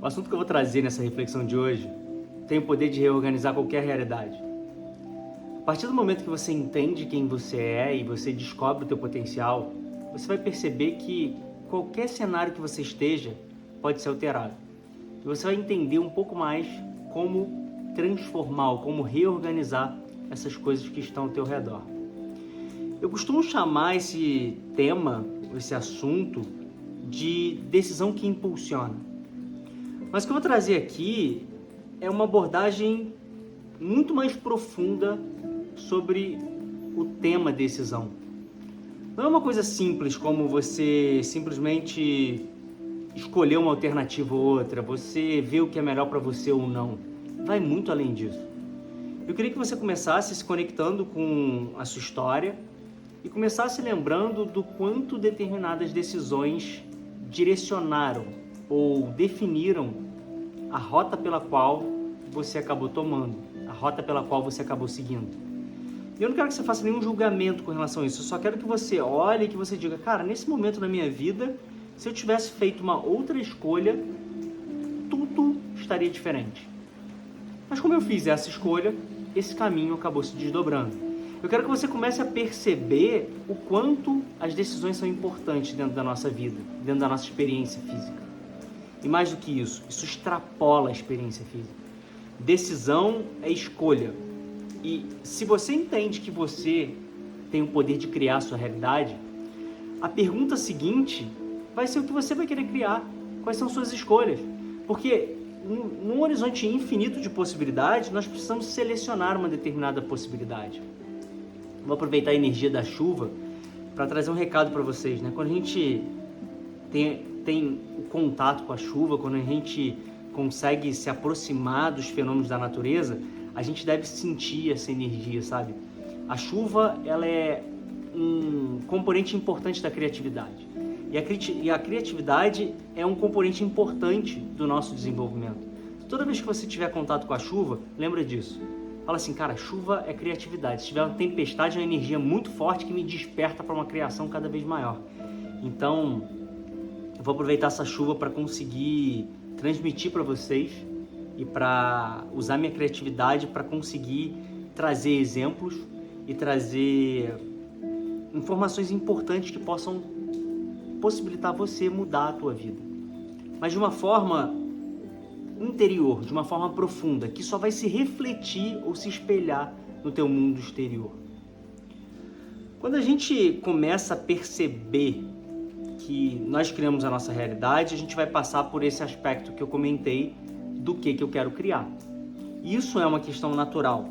O assunto que eu vou trazer nessa reflexão de hoje tem o poder de reorganizar qualquer realidade. A partir do momento que você entende quem você é e você descobre o teu potencial, você vai perceber que qualquer cenário que você esteja pode ser alterado. E você vai entender um pouco mais como transformar, ou como reorganizar essas coisas que estão ao teu redor. Eu costumo chamar esse tema, esse assunto, de decisão que impulsiona. Mas o que eu vou trazer aqui é uma abordagem muito mais profunda sobre o tema decisão. Não é uma coisa simples como você simplesmente escolher uma alternativa ou outra, você vê o que é melhor para você ou não. Vai muito além disso. Eu queria que você começasse se conectando com a sua história e começasse lembrando do quanto determinadas decisões direcionaram ou definiram a rota pela qual você acabou tomando, a rota pela qual você acabou seguindo. E eu não quero que você faça nenhum julgamento com relação a isso, eu só quero que você olhe e que você diga, cara, nesse momento na minha vida, se eu tivesse feito uma outra escolha, tudo estaria diferente. Mas como eu fiz essa escolha, esse caminho acabou se desdobrando. Eu quero que você comece a perceber o quanto as decisões são importantes dentro da nossa vida, dentro da nossa experiência física. E mais do que isso extrapola a experiência física. Decisão é escolha. E se você entende que você tem o poder de criar a sua realidade, a pergunta seguinte vai ser o que você vai querer criar. Quais são suas escolhas? Porque num horizonte infinito de possibilidades, nós precisamos selecionar uma determinada possibilidade. Vou aproveitar a energia da chuva para trazer um recado para vocês, né? Quando a gente tem o contato com a chuva, quando a gente consegue se aproximar dos fenômenos da natureza, a gente deve sentir essa energia, sabe? A chuva, ela é um componente importante da criatividade. E a criatividade é um componente importante do nosso desenvolvimento. Toda vez que você tiver contato com a chuva, lembra disso. Fala assim, cara, chuva é criatividade. Se tiver uma tempestade, é uma energia muito forte que me desperta para uma criação cada vez maior. Então, eu vou aproveitar essa chuva para conseguir transmitir para vocês e para usar minha criatividade para conseguir trazer exemplos e trazer informações importantes que possam possibilitar você mudar a tua vida. Mas de uma forma interior, de uma forma profunda, que só vai se refletir ou se espelhar no teu mundo exterior. Quando a gente começa a perceber que nós criamos a nossa realidade, a gente vai passar por esse aspecto que eu comentei do que eu quero criar. Isso é uma questão natural.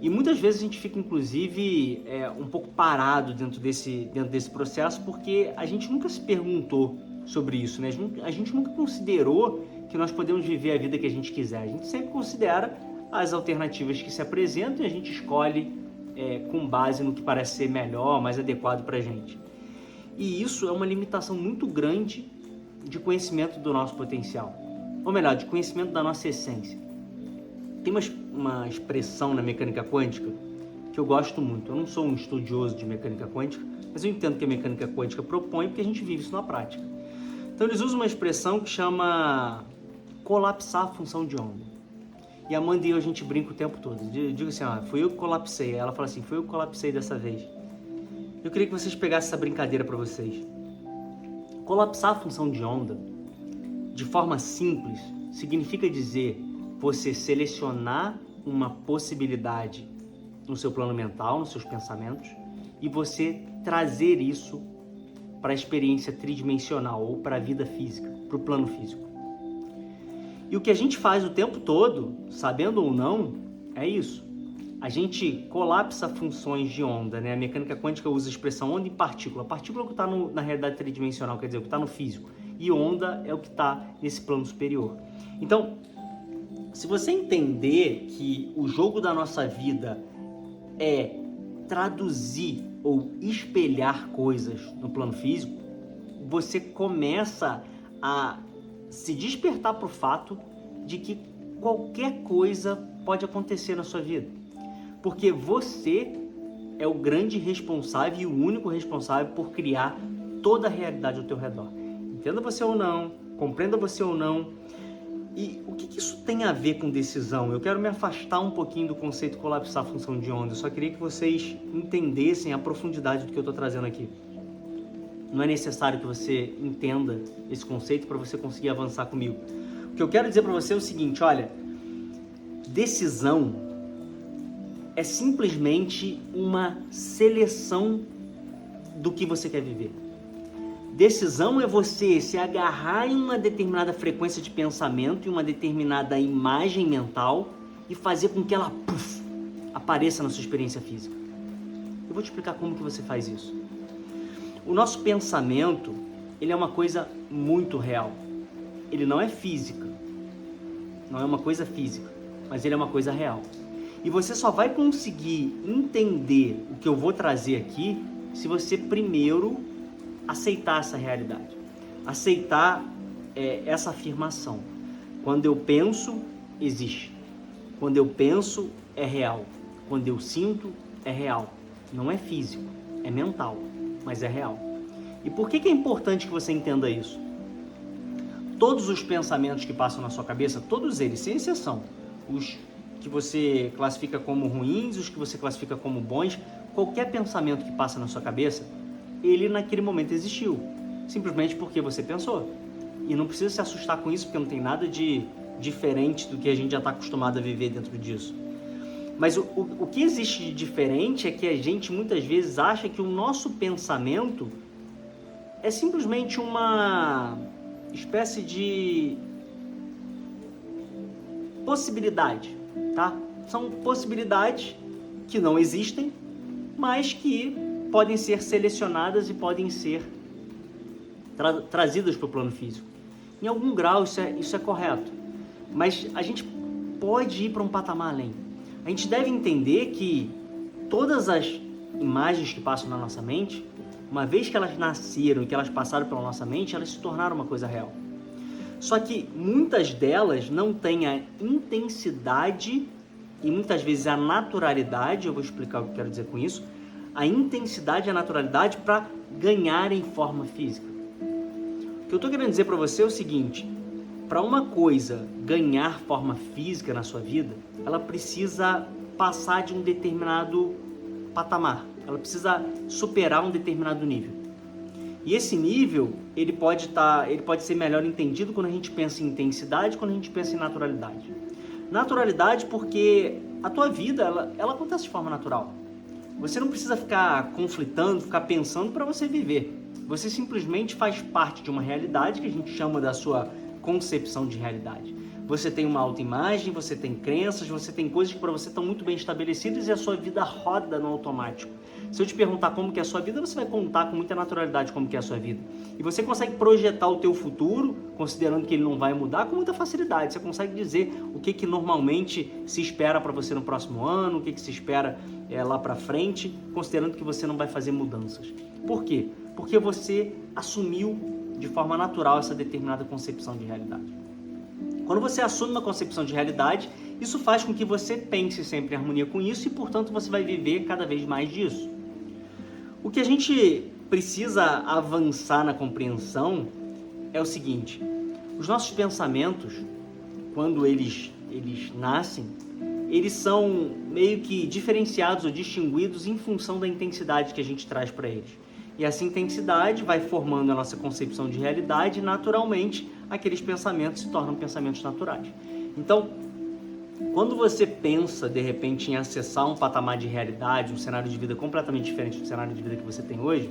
E muitas vezes a gente fica, inclusive, um pouco parado dentro desse processo, porque a gente nunca se perguntou sobre isso, né? A gente nunca considerou que nós podemos viver a vida que a gente quiser. A gente sempre considera as alternativas que se apresentam e a gente escolhe com base no que parece ser melhor, mais adequado para a gente. E isso é uma limitação muito grande de conhecimento do nosso potencial. Ou melhor, de conhecimento da nossa essência. Tem uma expressão na mecânica quântica que eu gosto muito. Eu não sou um estudioso de mecânica quântica, mas eu entendo que a mecânica quântica propõe porque a gente vive isso na prática. Então eles usam uma expressão que chama colapsar a função de onda. E a Amanda e eu, a gente brinca o tempo todo. Digo assim, fui eu que colapsei. Ela fala assim, fui eu que colapsei dessa vez. Eu queria que vocês pegassem essa brincadeira para vocês. Colapsar a função de onda, de forma simples, significa dizer você selecionar uma possibilidade no seu plano mental, nos seus pensamentos, e você trazer isso para a experiência tridimensional ou para a vida física, para o plano físico. E o que a gente faz o tempo todo, sabendo ou não, é isso. A gente colapsa funções de onda, né? A mecânica quântica usa a expressão onda e partícula. A partícula é o que está na realidade tridimensional, quer dizer, o que está no físico. E onda é o que está nesse plano superior. Então, se você entender que o jogo da nossa vida é traduzir ou espelhar coisas no plano físico, você começa a se despertar para o fato de que qualquer coisa pode acontecer na sua vida. Porque você é o grande responsável e o único responsável por criar toda a realidade ao teu redor. Entenda você ou não, compreenda você ou não. E o que isso tem a ver com decisão? Eu quero me afastar um pouquinho do conceito colapsar a função de onda. Eu só queria que vocês entendessem a profundidade do que eu estou trazendo aqui. Não é necessário que você entenda esse conceito para você conseguir avançar comigo. O que eu quero dizer para você é o seguinte, olha, decisão é simplesmente uma seleção do que você quer viver. Decisão é você se agarrar em uma determinada frequência de pensamento, em uma determinada imagem mental e fazer com que ela apareça na sua experiência física. Eu vou te explicar como que você faz isso. O nosso pensamento, ele é uma coisa muito real. Ele não é física, não é uma coisa física, mas ele é uma coisa real. E você só vai conseguir entender o que eu vou trazer aqui se você primeiro aceitar essa realidade, aceitar essa afirmação. Quando eu penso, existe. Quando eu penso, é real. Quando eu sinto, é real. Não é físico, é mental, mas é real. E por que é importante que você entenda isso? Todos os pensamentos que passam na sua cabeça, todos eles, sem exceção, os que você classifica como ruins, os que você classifica como bons, qualquer pensamento que passa na sua cabeça, ele naquele momento existiu, simplesmente porque você pensou. E não precisa se assustar com isso, porque não tem nada de diferente do que a gente já está acostumado a viver dentro disso. Mas o que existe de diferente é que a gente muitas vezes acha que o nosso pensamento é simplesmente uma espécie de possibilidade, tá? São possibilidades que não existem, mas que podem ser selecionadas e podem ser trazidas para o plano físico. Em algum grau isso é correto, mas a gente pode ir para um patamar além. A gente deve entender que todas as imagens que passam na nossa mente, uma vez que elas nasceram e que elas passaram pela nossa mente, elas se tornaram uma coisa real. Só que muitas delas não têm a intensidade e muitas vezes a naturalidade, eu vou explicar o que eu quero dizer com isso, a intensidade e a naturalidade para ganhar em forma física. O que eu estou querendo dizer para você é o seguinte, para uma coisa ganhar forma física na sua vida, ela precisa passar de um determinado patamar, ela precisa superar um determinado nível. E esse nível, ele pode ser melhor entendido quando a gente pensa em intensidade, quando a gente pensa em naturalidade. Naturalidade porque a tua vida, ela acontece de forma natural. Você não precisa ficar conflitando, ficar pensando para você viver. Você simplesmente faz parte de uma realidade que a gente chama da sua concepção de realidade. Você tem uma autoimagem, você tem crenças, você tem coisas que para você estão muito bem estabelecidas e a sua vida roda no automático. Se eu te perguntar como que é a sua vida, você vai contar com muita naturalidade como que é a sua vida. E você consegue projetar o teu futuro, considerando que ele não vai mudar, com muita facilidade. Você consegue dizer o que normalmente se espera para você no próximo ano, o que se espera lá para frente, considerando que você não vai fazer mudanças. Por quê? Porque você assumiu de forma natural essa determinada concepção de realidade. Quando você assume uma concepção de realidade, isso faz com que você pense sempre em harmonia com isso e, portanto, você vai viver cada vez mais disso. O que a gente precisa avançar na compreensão é o seguinte, os nossos pensamentos, quando eles nascem, eles são meio que diferenciados ou distinguidos em função da intensidade que a gente traz para eles. E essa intensidade vai formando a nossa concepção de realidade e, naturalmente, aqueles pensamentos se tornam pensamentos naturais. Então, quando você pensa, de repente, em acessar um patamar de realidade, um cenário de vida completamente diferente do cenário de vida que você tem hoje,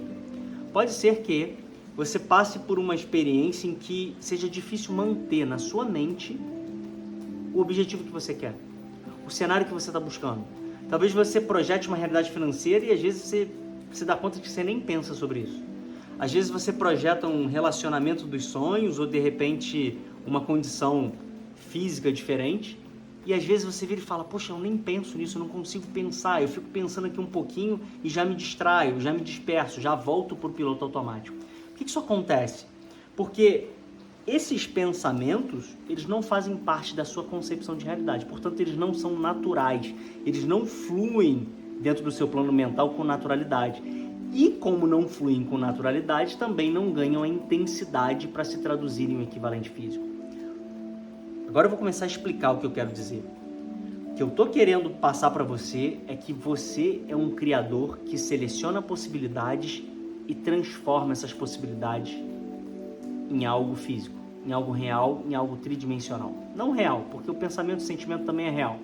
pode ser que você passe por uma experiência em que seja difícil manter na sua mente o objetivo que você quer, o cenário que você está buscando. Talvez você projete uma realidade financeira e às vezes você se dá conta de que você nem pensa sobre isso. Às vezes você projeta um relacionamento dos sonhos ou de repente uma condição física diferente e às vezes você vira e fala, poxa, eu nem penso nisso, eu não consigo pensar, eu fico pensando aqui um pouquinho e já me distraio, já me disperso, já volto para o piloto automático. Por que isso acontece? Porque esses pensamentos, eles não fazem parte da sua concepção de realidade, portanto eles não são naturais, eles não fluem dentro do seu plano mental com naturalidade. E como não fluem com naturalidade, também não ganham a intensidade para se traduzir em um equivalente físico. Agora eu vou começar a explicar o que eu quero dizer. O que eu tô querendo passar para você é que você é um criador que seleciona possibilidades e transforma essas possibilidades em algo físico, em algo real, em algo tridimensional. Não real, porque o pensamento e o sentimento também é real,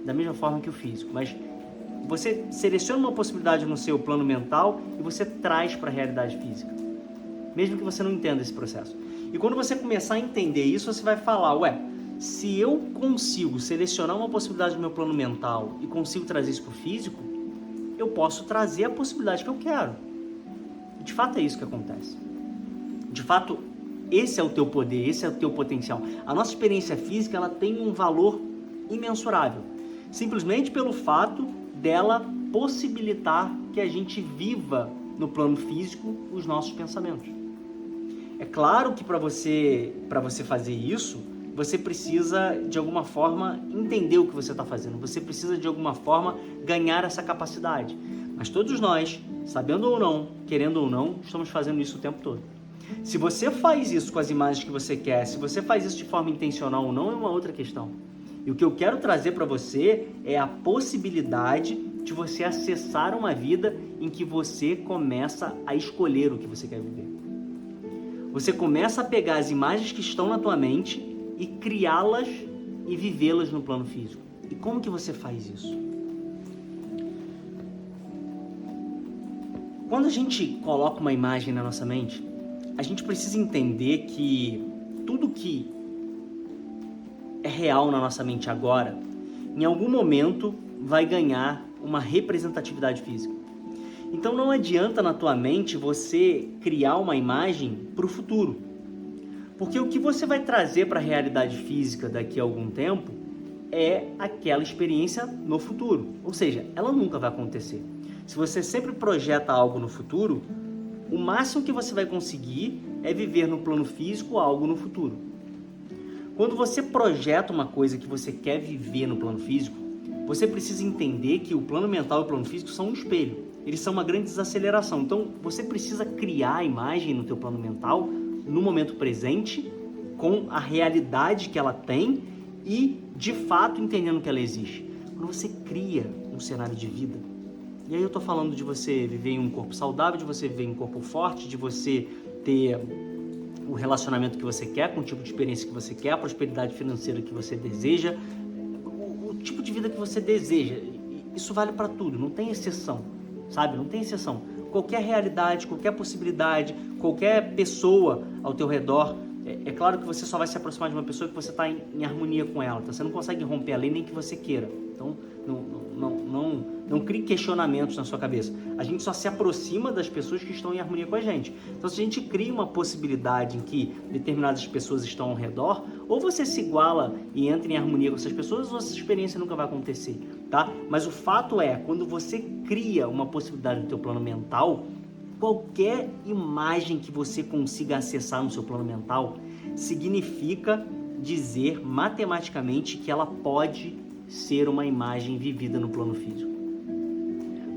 da mesma forma que o físico, mas você seleciona uma possibilidade no seu plano mental e você traz para a realidade física, mesmo que você não entenda esse processo. E quando você começar a entender isso, você vai falar, se eu consigo selecionar uma possibilidade no meu plano mental e consigo trazer isso para o físico, eu posso trazer a possibilidade que eu quero. E de fato é isso que acontece. De fato, esse é o teu poder, esse é o teu potencial. A nossa experiência física, ela tem um valor imensurável, simplesmente pelo fato dela possibilitar que a gente viva no plano físico os nossos pensamentos. É claro que para você fazer isso, você precisa de alguma forma entender o que você está fazendo, você precisa de alguma forma ganhar essa capacidade. Mas todos nós, sabendo ou não, querendo ou não, estamos fazendo isso o tempo todo. Se você faz isso com as imagens que você quer, se você faz isso de forma intencional ou não, é uma outra questão. E o que eu quero trazer para você é a possibilidade de você acessar uma vida em que você começa a escolher o que você quer viver. Você começa a pegar as imagens que estão na tua mente e criá-las e vivê-las no plano físico. E como que você faz isso? Quando a gente coloca uma imagem na nossa mente, a gente precisa entender que tudo que é real na nossa mente agora, em algum momento vai ganhar uma representatividade física. Então não adianta na tua mente você criar uma imagem para o futuro. Porque o que você vai trazer para a realidade física daqui a algum tempo é aquela experiência no futuro. Ou seja, ela nunca vai acontecer. Se você sempre projeta algo no futuro, o máximo que você vai conseguir é viver no plano físico algo no futuro. Quando você projeta uma coisa que você quer viver no plano físico, você precisa entender que o plano mental e o plano físico são um espelho. Eles são uma grande desaceleração. Então, você precisa criar a imagem no teu plano mental no momento presente, com a realidade que ela tem e, de fato, entendendo que ela existe. Quando você cria um cenário de vida, e aí eu tô falando de você viver em um corpo saudável, de você viver em um corpo forte, de você ter o relacionamento que você quer, com o tipo de experiência que você quer, a prosperidade financeira que você deseja, o tipo de vida que você deseja. Isso vale para tudo, não tem exceção, sabe? Não tem exceção. Qualquer realidade, qualquer possibilidade, qualquer pessoa ao teu redor, é claro que você só vai se aproximar de uma pessoa que você está em harmonia com ela, tá? Você não consegue romper a lei nem que você queira. Então, não crie questionamentos na sua cabeça. A gente só se aproxima das pessoas que estão em harmonia com a gente. Então, se a gente cria uma possibilidade em que determinadas pessoas estão ao redor, ou você se iguala e entra em harmonia com essas pessoas, ou essa experiência nunca vai acontecer, tá? Mas o fato é, quando você cria uma possibilidade no teu plano mental, qualquer imagem que você consiga acessar no seu plano mental significa dizer matematicamente que ela pode ser uma imagem vivida no plano físico.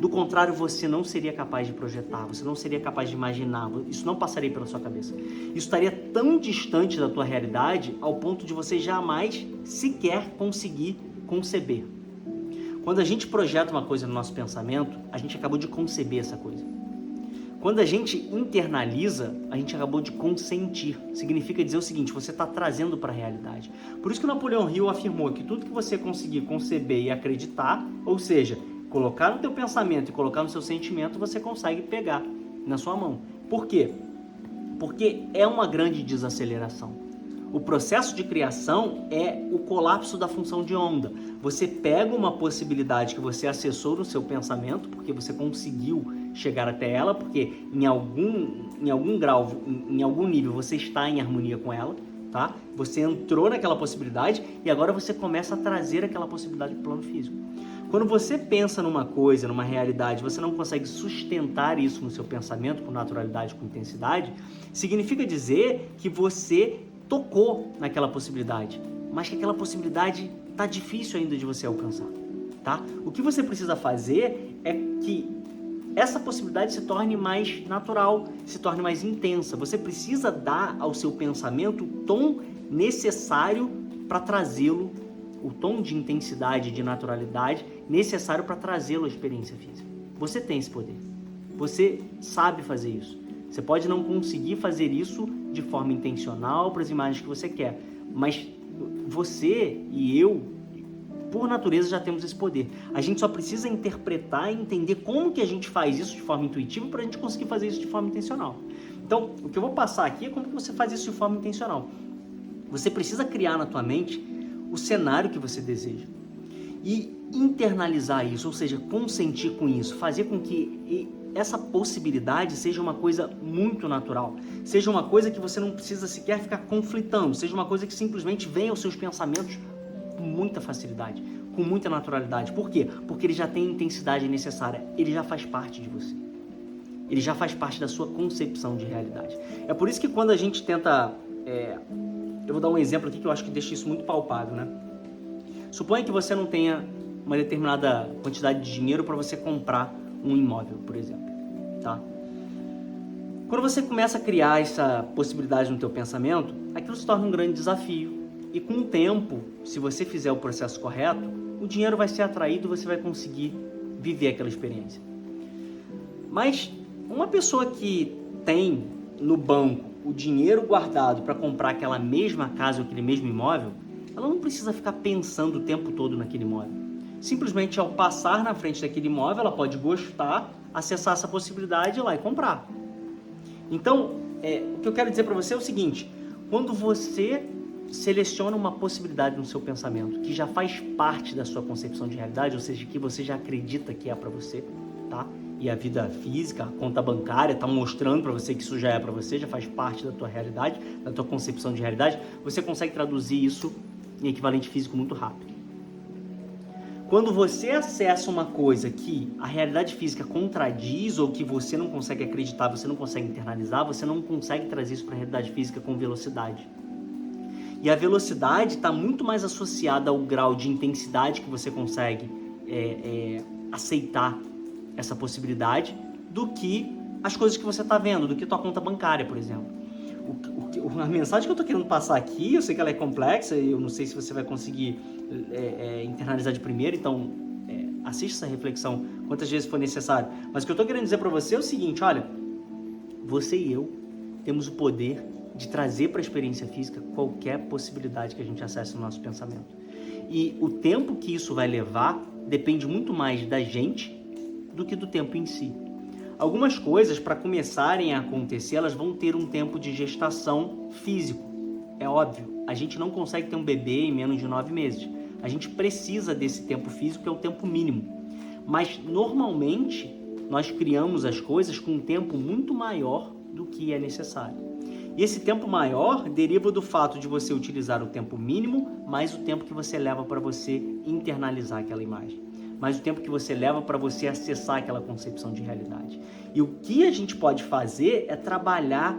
Do contrário, você não seria capaz de projetar, você não seria capaz de imaginar, isso não passaria pela sua cabeça. Isso estaria tão distante da tua realidade ao ponto de você jamais sequer conseguir conceber. Quando a gente projeta uma coisa no nosso pensamento, a gente acabou de conceber essa coisa. Quando a gente internaliza, a gente acabou de consentir. Significa dizer o seguinte, você está trazendo para a realidade. Por isso que o Napoleão Hill afirmou que tudo que você conseguir conceber e acreditar, ou seja, colocar no teu pensamento e colocar no seu sentimento, você consegue pegar na sua mão. Por quê? Porque é uma grande desaceleração. O processo de criação é o colapso da função de onda. Você pega uma possibilidade que você acessou no seu pensamento, porque você conseguiu chegar até ela, porque em algum grau, em algum nível você está em harmonia com ela, tá? Você entrou naquela possibilidade e agora você começa a trazer aquela possibilidade para o plano físico. Quando você pensa numa coisa, numa realidade, você não consegue sustentar isso no seu pensamento com naturalidade, com intensidade, significa dizer que você tocou naquela possibilidade, mas que aquela possibilidade está difícil ainda de você alcançar, tá? O que você precisa fazer é que essa possibilidade se torne mais natural, se torne mais intensa. Você precisa dar ao seu pensamento o tom necessário para trazê-lo, o tom de intensidade, de naturalidade necessário para trazê-lo à experiência física. Você tem esse poder. Você sabe fazer isso. Você pode não conseguir fazer isso de forma intencional para as imagens que você quer, mas você e eu, por natureza, já temos esse poder. A gente só precisa interpretar e entender como que a gente faz isso de forma intuitiva para a gente conseguir fazer isso de forma intencional. Então, o que eu vou passar aqui é como que você faz isso de forma intencional. Você precisa criar na tua mente o cenário que você deseja e internalizar isso, ou seja, consentir com isso, fazer com que essa possibilidade seja uma coisa muito natural, seja uma coisa que você não precisa sequer ficar conflitando, seja uma coisa que simplesmente venha aos seus pensamentos com muita facilidade, com muita naturalidade. Por quê? Porque ele já tem a intensidade necessária, ele já faz parte de você. Ele já faz parte da sua concepção de realidade. É por isso que quando a gente tenta... eu vou dar um exemplo aqui que eu acho que deixa isso muito palpável, né? Suponha que você não tenha uma determinada quantidade de dinheiro para você comprar um imóvel, por exemplo, tá? Quando você começa a criar essa possibilidade no teu pensamento, aquilo se torna um grande desafio. E com o tempo, se você fizer o processo correto, o dinheiro vai ser atraído e você vai conseguir viver aquela experiência. Mas uma pessoa que tem no banco o dinheiro guardado para comprar aquela mesma casa ou aquele mesmo imóvel, ela não precisa ficar pensando o tempo todo naquele imóvel. Simplesmente ao passar na frente daquele imóvel, ela pode gostar, acessar essa possibilidade e ir lá e comprar. Então, o que eu quero dizer para você é o seguinte: quando você seleciona uma possibilidade no seu pensamento que já faz parte da sua concepção de realidade, ou seja, que você já acredita que é para você, tá? E a vida física, a conta bancária está mostrando para você que isso já é para você, já faz parte da tua realidade, da tua concepção de realidade, você consegue traduzir isso em equivalente físico muito rápido. Quando você acessa uma coisa que a realidade física contradiz ou que você não consegue acreditar, você não consegue internalizar, você não consegue trazer isso para a realidade física com velocidade. E a velocidade está muito mais associada ao grau de intensidade que você consegue aceitar essa possibilidade do que as coisas que você está vendo, do que tua conta bancária, por exemplo. A mensagem que eu estou querendo passar aqui, eu sei que ela é complexa e eu não sei se você vai conseguir internalizar de primeiro, então assista essa reflexão quantas vezes for necessário. Mas o que eu estou querendo dizer para você é o seguinte: olha, você e eu temos o poder de trazer para a experiência física qualquer possibilidade que a gente acesse no nosso pensamento. E o tempo que isso vai levar depende muito mais da gente do que do tempo em si. Algumas coisas, para começarem a acontecer, elas vão ter um tempo de gestação físico. É óbvio, a gente não consegue ter um bebê em menos de 9 meses. A gente precisa desse tempo físico, que é o tempo mínimo. Mas, normalmente, nós criamos as coisas com um tempo muito maior do que é necessário. E esse tempo maior deriva do fato de você utilizar o tempo mínimo mais o tempo que você leva para você internalizar aquela imagem, mais o tempo que você leva para você acessar aquela concepção de realidade. E o que a gente pode fazer é trabalhar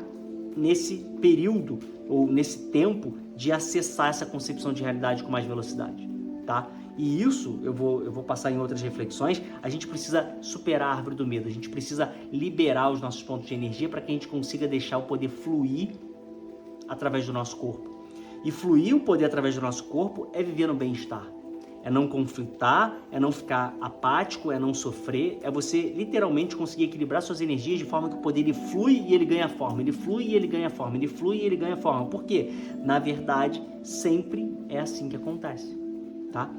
nesse período ou nesse tempo de acessar essa concepção de realidade com mais velocidade, tá? E isso, eu vou passar em outras reflexões, a gente precisa superar a árvore do medo, a gente precisa liberar os nossos pontos de energia para que a gente consiga deixar o poder fluir através do nosso corpo. E fluir o poder através do nosso corpo é viver no bem-estar. É não conflitar, é não ficar apático, é não sofrer, é você literalmente conseguir equilibrar suas energias de forma que o poder ele flui e ele ganha forma, ele flui e ele ganha forma, ele flui e ele ganha forma. Por quê? Na verdade, sempre é assim que acontece, tá?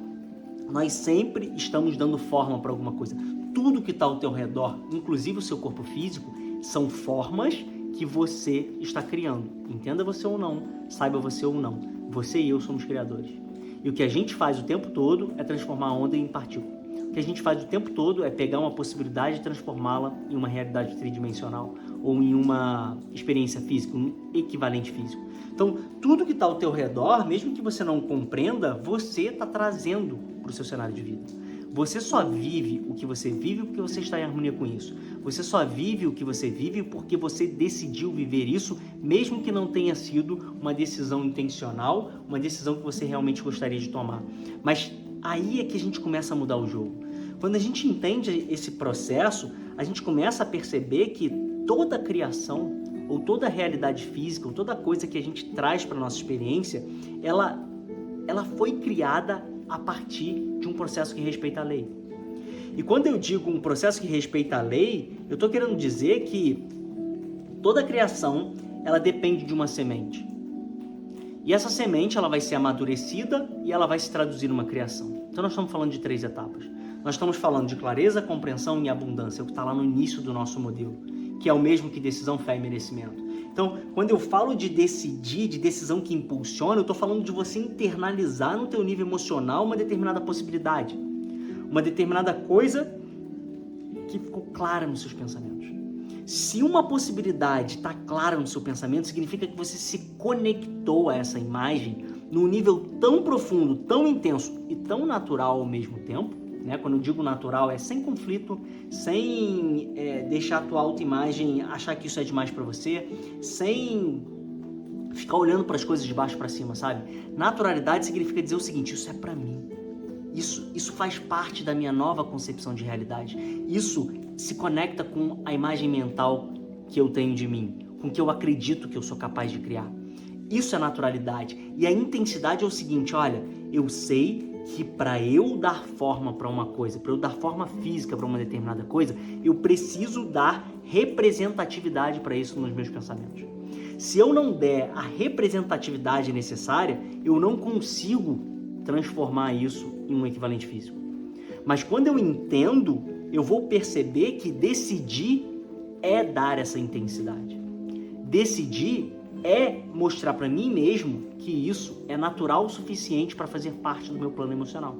Nós sempre estamos dando forma para alguma coisa. Tudo que está ao teu redor, inclusive o seu corpo físico, são formas que você está criando. Entenda você ou não, saiba você ou não. Você e eu somos criadores. E o que a gente faz o tempo todo é transformar a onda em partícula. O que a gente faz o tempo todo é pegar uma possibilidade e transformá-la em uma realidade tridimensional ou em uma experiência física, um equivalente físico. Então, tudo que está ao teu redor, mesmo que você não compreenda, você está trazendo para o seu cenário de vida. Você só vive o que você vive porque você está em harmonia com isso. Você só vive o que você vive porque você decidiu viver isso, mesmo que não tenha sido uma decisão intencional, uma decisão que você realmente gostaria de tomar. Mas aí é que a gente começa a mudar o jogo. Quando a gente entende esse processo, a gente começa a perceber que toda a criação, ou toda a realidade física, ou toda coisa que a gente traz para a nossa experiência, ela ela foi criada a partir de um processo que respeita a lei. E quando eu digo um processo que respeita a lei, eu estou querendo dizer que toda criação, ela depende de uma semente. E essa semente, ela vai ser amadurecida e ela vai se traduzir numa criação. Então nós estamos falando de 3 etapas. Nós estamos falando de clareza, compreensão e abundância, o que está lá no início do nosso modelo, que é o mesmo que decisão, fé e merecimento. Então, quando eu falo de decidir, de decisão que impulsiona, eu estou falando de você internalizar no teu nível emocional uma determinada possibilidade, uma determinada coisa que ficou clara nos seus pensamentos. Se uma possibilidade está clara no seu pensamento, significa que você se conectou a essa imagem num nível tão profundo, tão intenso e tão natural ao mesmo tempo, né? Quando eu digo natural, é sem conflito, sem deixar a tua autoimagem achar que isso é demais para você, sem ficar olhando para as coisas de baixo para cima, sabe? Naturalidade significa dizer o seguinte: isso é para mim. Isso faz parte da minha nova concepção de realidade. Isso se conecta com a imagem mental que eu tenho de mim, com o que eu acredito que eu sou capaz de criar. Isso é naturalidade. E a intensidade é o seguinte: olha, eu sei que para eu dar forma para uma coisa, para eu dar forma física para uma determinada coisa, eu preciso dar representatividade para isso nos meus pensamentos. Se eu não der a representatividade necessária, eu não consigo transformar isso em um equivalente físico. Mas quando eu entendo, eu vou perceber que decidir é dar essa intensidade. Decidir é mostrar para mim mesmo que isso é natural o suficiente para fazer parte do meu plano emocional.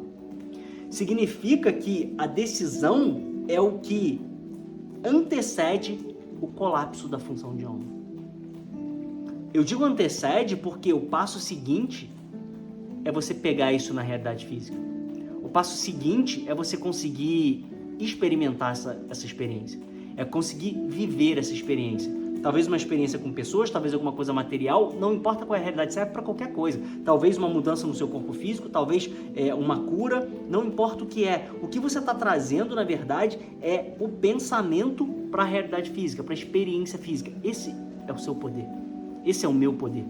Significa que a decisão é o que antecede o colapso da função de homem. Eu digo antecede porque o passo seguinte é você pegar isso na realidade física. O passo seguinte é você conseguir experimentar essa experiência. É conseguir viver essa experiência. Talvez uma experiência com pessoas, talvez alguma coisa material, não importa qual é a realidade, serve para qualquer coisa. Talvez uma mudança no seu corpo físico, talvez uma cura, não importa o que é. O que você está trazendo, na verdade, é o pensamento para a realidade física, para a experiência física. Esse é o seu poder. Esse é o meu poder.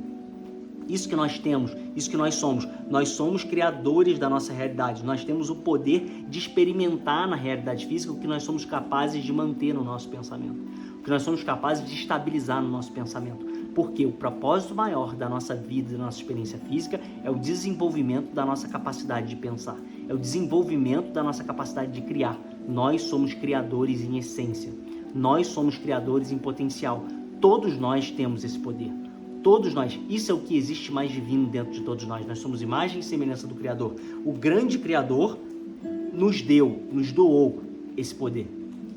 Isso que nós temos, isso que nós somos criadores da nossa realidade. Nós temos o poder de experimentar na realidade física o que nós somos capazes de manter no nosso pensamento, o que nós somos capazes de estabilizar no nosso pensamento. Porque o propósito maior da nossa vida, da nossa experiência física, é o desenvolvimento da nossa capacidade de pensar, é o desenvolvimento da nossa capacidade de criar. Nós somos criadores em essência, nós somos criadores em potencial. Todos nós temos esse poder. Todos nós, isso é o que existe mais divino dentro de todos nós. Nós somos imagem e semelhança do Criador. O grande Criador nos doou esse poder.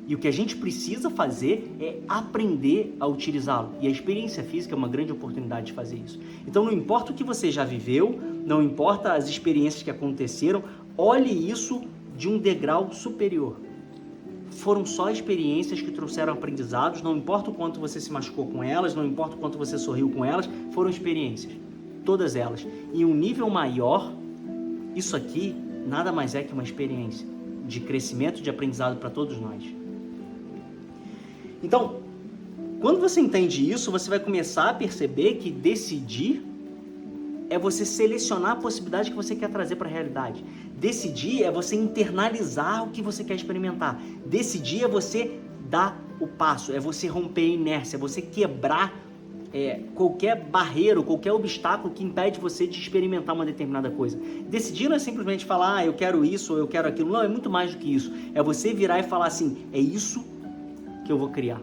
E o que a gente precisa fazer é aprender a utilizá-lo. E a experiência física é uma grande oportunidade de fazer isso. Então não importa o que você já viveu, não importa as experiências que aconteceram, olhe isso de um degrau superior. Foram só experiências que trouxeram aprendizados, não importa o quanto você se machucou com elas, não importa o quanto você sorriu com elas, foram experiências, todas elas. E um nível maior, isso aqui nada mais é que uma experiência de crescimento, de aprendizado para todos nós. Então, quando você entende isso, você vai começar a perceber que decidir é você selecionar a possibilidade que você quer trazer para a realidade. Decidir é você internalizar o que você quer experimentar. Decidir é você dar o passo, é você romper a inércia, é você quebrar qualquer barreira, qualquer obstáculo que impede você de experimentar uma determinada coisa. Decidir não é simplesmente falar, eu quero isso ou eu quero aquilo. Não, é muito mais do que isso. É você virar e falar assim, é isso que eu vou criar.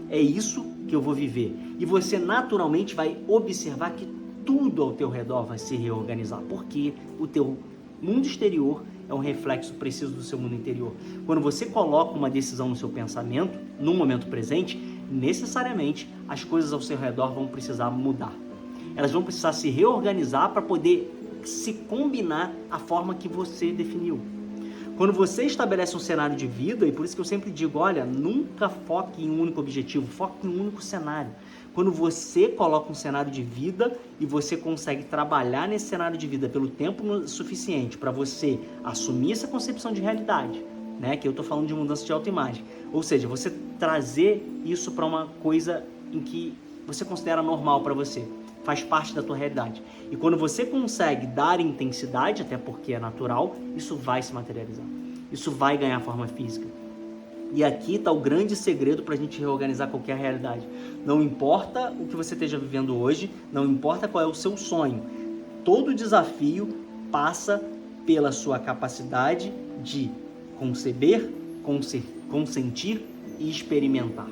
É isso que eu vou viver. E você naturalmente vai observar que tudo ao teu redor vai se reorganizar, porque o teu mundo exterior é um reflexo preciso do seu mundo interior. Quando você coloca uma decisão no seu pensamento, no momento presente, necessariamente as coisas ao seu redor vão precisar mudar. Elas vão precisar se reorganizar para poder se combinar a forma que você definiu. Quando você estabelece um cenário de vida, e por isso que eu sempre digo, olha, nunca foque em um único objetivo, foque em um único cenário. Quando você coloca um cenário de vida e você consegue trabalhar nesse cenário de vida pelo tempo suficiente para você assumir essa concepção de realidade, né? Que eu estou falando de mudança de autoimagem. Ou seja, você trazer isso para uma coisa em que você considera normal para você. faz parte da tua realidade. E quando você consegue dar intensidade, até porque é natural, isso vai se materializar. Isso vai ganhar forma física. E aqui está o grande segredo para a gente reorganizar qualquer realidade. Não importa o que você esteja vivendo hoje, não importa qual é o seu sonho. Todo desafio passa pela sua capacidade de conceber, consentir e experimentar.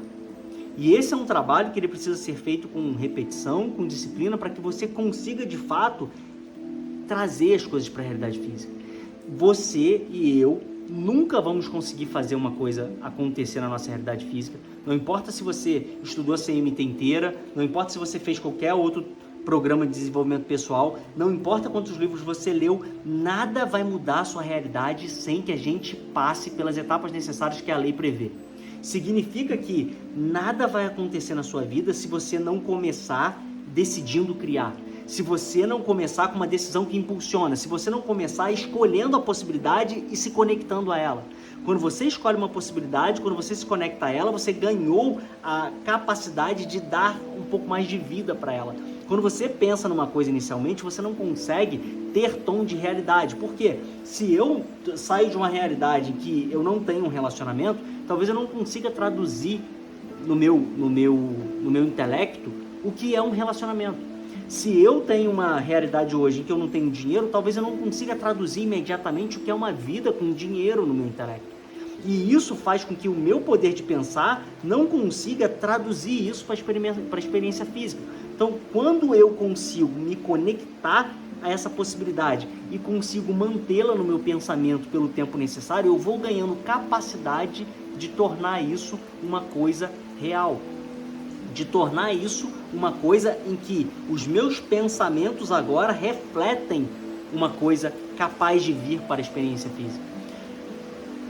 E esse é um trabalho que ele precisa ser feito com repetição, com disciplina, para que você consiga, de fato, trazer as coisas para a realidade física. Você e eu nunca vamos conseguir fazer uma coisa acontecer na nossa realidade física. Não importa se você estudou a CMT inteira, não importa se você fez qualquer outro programa de desenvolvimento pessoal, não importa quantos livros você leu, nada vai mudar a sua realidade sem que a gente passe pelas etapas necessárias que a lei prevê. Significa que nada vai acontecer na sua vida se você não começar decidindo criar. Se você não começar com uma decisão que impulsiona, se você não começar escolhendo a possibilidade e se conectando a ela. Quando você escolhe uma possibilidade, quando você se conecta a ela, você ganhou a capacidade de dar um pouco mais de vida para ela. Quando você pensa numa coisa inicialmente, você não consegue ter tom de realidade. Por quê? Se eu saio de uma realidade em que eu não tenho um relacionamento, talvez eu não consiga traduzir no meu intelecto o que é um relacionamento. Se eu tenho uma realidade hoje em que eu não tenho dinheiro, talvez eu não consiga traduzir imediatamente o que é uma vida com dinheiro no meu intelecto. E isso faz com que o meu poder de pensar não consiga traduzir isso para a experiência física. Então, quando eu consigo me conectar a essa possibilidade e consigo mantê-la no meu pensamento pelo tempo necessário, eu vou ganhando capacidade de tornar isso uma coisa real. De tornar isso uma coisa em que os meus pensamentos agora refletem uma coisa capaz de vir para a experiência física.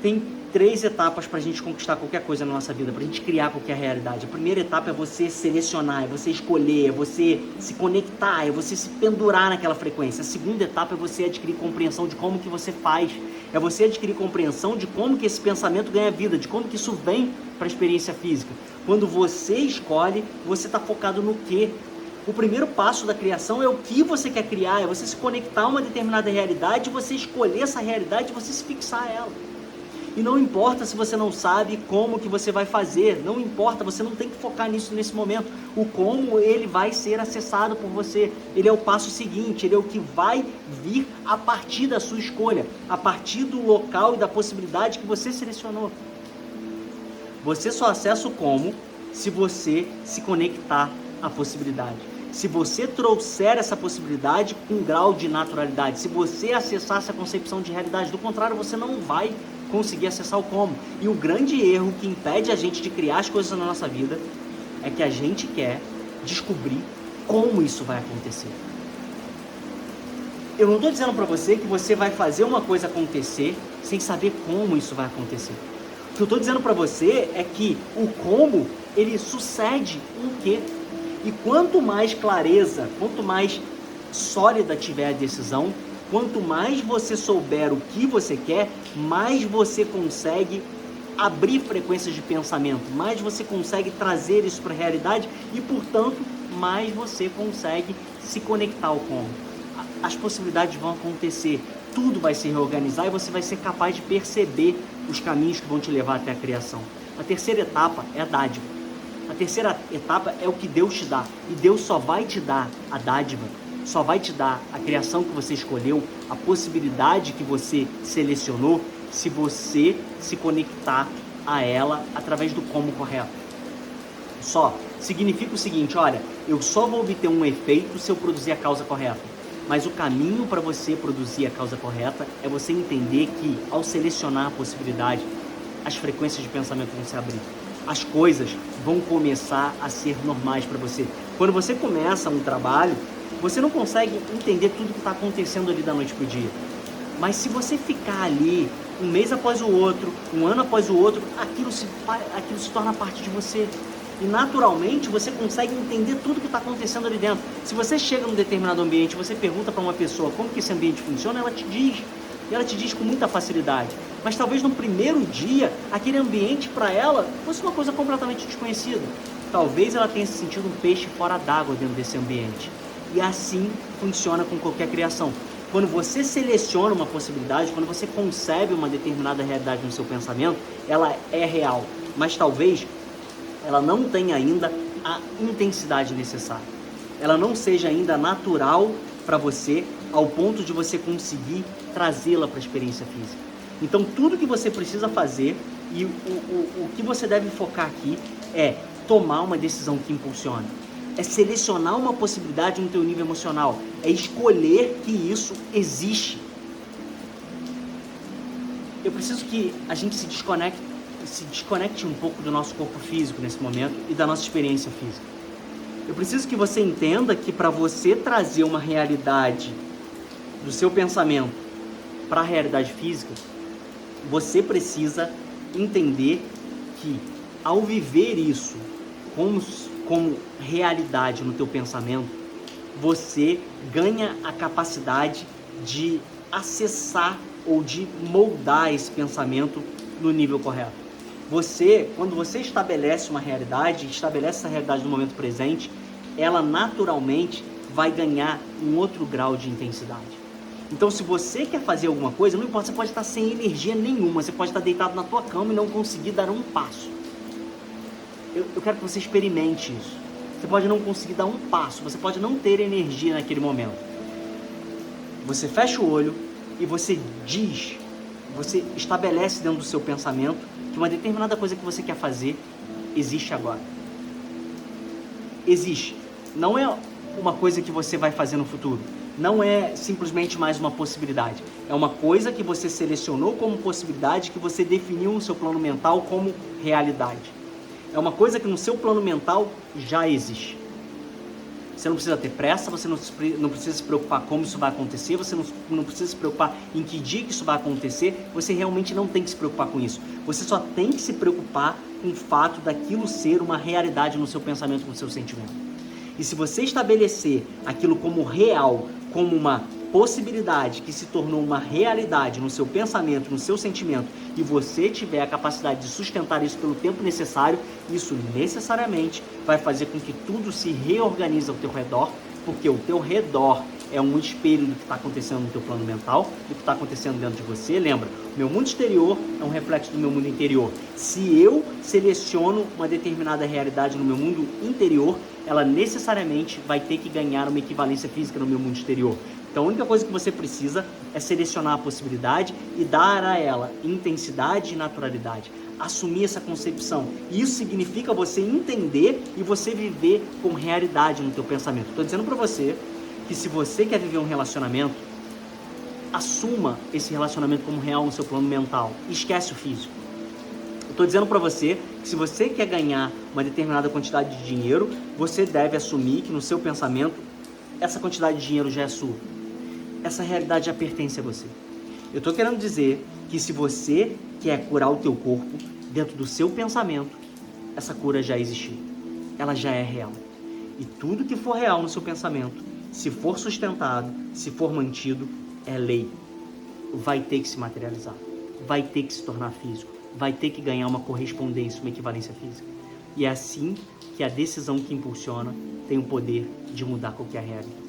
Tem 3 etapas para a gente conquistar qualquer coisa na nossa vida, para a gente criar qualquer realidade. A primeira etapa é você selecionar, é você escolher, é você se conectar, é você se pendurar naquela frequência. A segunda etapa é você adquirir compreensão de como que você faz, é você adquirir compreensão de como que esse pensamento ganha vida, de como que isso vem para a experiência física. Quando você escolhe, você está focado no quê? O primeiro passo da criação é o que você quer criar, é você se conectar a uma determinada realidade, você escolher essa realidade e você se fixar a ela. E não importa se você não sabe como que você vai fazer, não importa, você não tem que focar nisso nesse momento. O como ele vai ser acessado por você, ele é o passo seguinte, ele é o que vai vir a partir da sua escolha, a partir do local e da possibilidade que você selecionou. Você só acessa o como se você se conectar à possibilidade. Se você trouxer essa possibilidade com um grau de naturalidade, se você acessar essa concepção de realidade, do contrário, você não vai conseguir acessar o como. E o grande erro que impede a gente de criar as coisas na nossa vida é que a gente quer descobrir como isso vai acontecer. Eu não estou dizendo para você que você vai fazer uma coisa acontecer sem saber como isso vai acontecer. O que eu estou dizendo para você é que o como, ele sucede um quê. E quanto mais clareza, quanto mais sólida tiver a decisão, quanto mais você souber o que você quer, mais você consegue abrir frequências de pensamento, mais você consegue trazer isso para a realidade e, portanto, mais você consegue se conectar ao como. As possibilidades vão acontecer, tudo vai se reorganizar e você vai ser capaz de perceber os caminhos que vão te levar até a criação. A terceira etapa é a dádiva. A terceira etapa é o que Deus te dá. E Deus só vai te dar a dádiva, só vai te dar a criação que você escolheu, a possibilidade que você selecionou, se você se conectar a ela através do como correto. Só significa o seguinte, olha, eu só vou obter um efeito se eu produzir a causa correta. Mas o caminho para você produzir a causa correta é você entender que, ao selecionar a possibilidade, as frequências de pensamento vão se abrir. As coisas vão começar a ser normais para você. Quando você começa um trabalho, você não consegue entender tudo que está acontecendo ali da noite para o dia. Mas se você ficar ali um mês após o outro, um ano após o outro, aquilo se torna parte de você. E naturalmente você consegue entender tudo que está acontecendo ali dentro. Se você chega num determinado ambiente, você pergunta para uma pessoa como que esse ambiente funciona, ela te diz. E ela te diz com muita facilidade. Mas talvez no primeiro dia, aquele ambiente para ela fosse uma coisa completamente desconhecida. Talvez ela tenha se sentido um peixe fora d'água dentro desse ambiente. E assim funciona com qualquer criação. Quando você seleciona uma possibilidade, quando você concebe uma determinada realidade no seu pensamento, ela é real, mas talvez ela não tenha ainda a intensidade necessária. Ela não seja ainda natural para você, ao ponto de você conseguir trazê-la para a experiência física. Então tudo que você precisa fazer e o que você deve focar aqui é tomar uma decisão que impulsione. É selecionar uma possibilidade no teu nível emocional. É escolher que isso existe. Eu preciso que a gente se desconecte um pouco do nosso corpo físico nesse momento e da nossa experiência física. Eu preciso que você entenda que para você trazer uma realidade do seu pensamento para a realidade física, você precisa entender que ao viver isso como realidade no teu pensamento, você ganha a capacidade de acessar ou de moldar esse pensamento no nível correto. Quando você estabelece uma realidade, estabelece essa realidade no momento presente, ela naturalmente vai ganhar um outro grau de intensidade. Então, se você quer fazer alguma coisa, não importa, você pode estar sem energia nenhuma, você pode estar deitado na tua cama e não conseguir dar um passo. Eu quero que você experimente isso. Você pode não conseguir dar um passo, você pode não ter energia naquele momento. Você fecha o olho e você estabelece dentro do seu pensamento que uma determinada coisa que você quer fazer existe agora. Existe. Não é uma coisa que você vai fazer no futuro. Não é simplesmente mais uma possibilidade. É uma coisa que você selecionou como possibilidade, que você definiu no seu plano mental como realidade. É uma coisa que no seu plano mental já existe. Você não precisa ter pressa, você não precisa se preocupar como isso vai acontecer, você não precisa se preocupar em que dia que isso vai acontecer, você realmente não tem que se preocupar com isso. Você só tem que se preocupar com o fato daquilo ser uma realidade no seu pensamento, no seu sentimento. E se você estabelecer aquilo como real, como uma possibilidade que se tornou uma realidade no seu pensamento, no seu sentimento, e você tiver a capacidade de sustentar isso pelo tempo necessário, isso necessariamente vai fazer com que tudo se reorganize ao teu redor, porque o teu redor é um espelho do que está acontecendo no teu plano mental, do que está acontecendo dentro de você. Lembra, o meu mundo exterior é um reflexo do meu mundo interior. Se eu seleciono uma determinada realidade no meu mundo interior, ela necessariamente vai ter que ganhar uma equivalência física no meu mundo exterior. Então a única coisa que você precisa é selecionar a possibilidade e dar a ela intensidade e naturalidade. Assumir essa concepção. Isso significa você entender e você viver com realidade no teu pensamento. Estou dizendo para você que se você quer viver um relacionamento, assuma esse relacionamento como real no seu plano mental. Esquece o físico. Eu estou dizendo para você que se você quer ganhar uma determinada quantidade de dinheiro, você deve assumir que no seu pensamento essa quantidade de dinheiro já é sua. Essa realidade já pertence a você. Eu estou querendo dizer que se você quer curar o teu corpo, dentro do seu pensamento, essa cura já existiu. Ela já é real. E tudo que for real no seu pensamento, se for sustentado, se for mantido, é lei. Vai ter que se materializar. Vai ter que se tornar físico. Vai ter que ganhar uma correspondência, uma equivalência física. E é assim que a decisão que impulsiona tem o poder de mudar qualquer realidade.